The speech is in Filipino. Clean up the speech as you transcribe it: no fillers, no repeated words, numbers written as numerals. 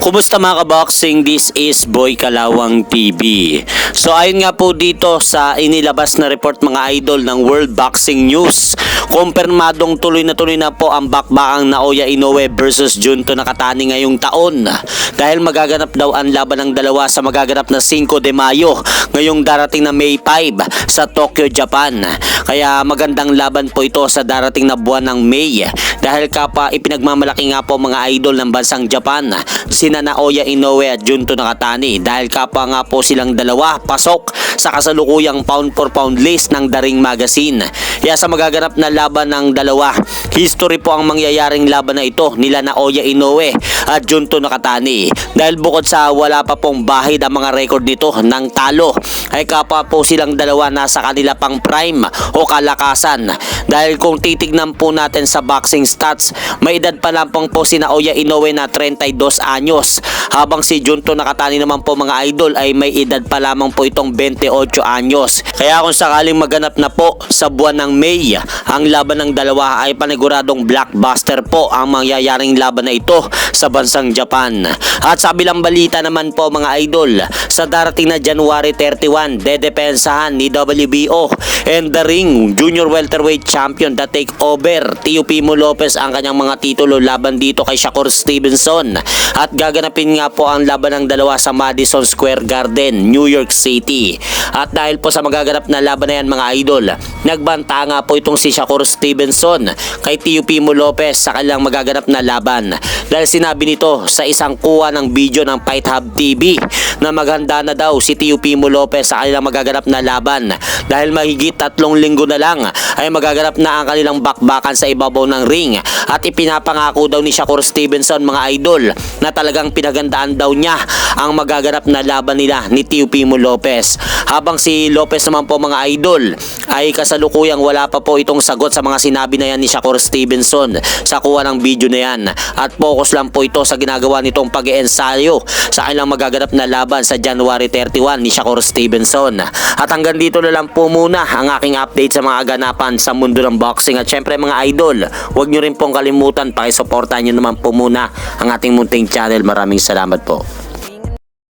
Kumusta mga kaboxing? This is Boy Kalawang TV. So ayun nga po dito sa inilabas na report mga idol ng World Boxing News. Kumpirmadong tuloy na po ang bakbakang Naoya Inoue versus Junto Nakatani ngayong taon. Dahil magaganap daw ang laban ng dalawa sa magaganap na 5 de Mayo ngayong darating na May 5 sa Tokyo, Japan. Kaya magandang laban po ito sa darating na buwan ng May. Dahil kapwa ipinagmamalaki nga po mga idol ng bansang Japan sina Naoya Inoue at Junto Nakatani dahil kapwa nga po silang dalawa pasok sa kasalukuyang pound for pound list ng The Ring Magazine. Kaya sa magaganap na laban ng dalawa, history po ang mangyayaring laban na ito nila Naoya Inoue at Junto Nakatani. Dahil bukod sa wala pa pong bahid ang mga record nito ng talo, ay kapwa po silang dalawa nasa kanila pang prime o kalakasan. Dahil kung titignan po natin sa boxing stats, may edad pa lang po si Naoya Inoue na 32 anyos, habang si Junto Nakatani naman po mga idol ay may edad pa lamang po itong 28 anyos. Kaya kung sakaling maganap na po sa buwan ng May ang laban ng dalawa, ay paniguradong blockbuster po ang mangyayaring laban na ito sa bansang Japan. At sa bilang balita naman po mga idol, sa darating na January 31, dedepensahan ni WBO and The Ring Junior Welterweight Champion The Takeover Teofimo Lopez ang kanyang mga titulo laban dito kay Shakur Stevenson. At gaganapin nga po ang laban ng dalawa sa Madison Square Garden, New York City. At dahil po sa magaganap na laban na yan mga idol, nagbanta nga po itong si Shakur Stevenson kay Teofimo Lopez sa kanilang magaganap na laban. Dahil sinabi nito sa isang kuha ng video ng Fight Hub TV na maghanda na daw si Teofimo Lopez sa kanilang magaganap na laban. Dahil mahigit 3 linggo na lang ay magaganap na ang kanilang bakbakan sa ibabaw ng ring. At ipinapangako daw ni Shakur Stevenson mga idol na talagang pinagandaan daw niya ang magaganap na laban nila ni Teofimo Lopez. Habang si Lopez naman po mga idol ay kasalukuyang wala pa po itong sagot sa mga sinabi na yan ni Shakur Stevenson sa kuha ng video na yan. At focus lang po ito sa ginagawa nitong pag-iensayo sa kanilang magaganap na laban sa January 31 ni Shakur Stevenson. At hanggang dito na lang po muna ang aking update sa mga ganapan sa mundo ng boxing. At syempre mga idol, huwag nyo rin pong kalimutan pakisuportahan nyo naman po muna ang ating munting channel. Maraming salamat po.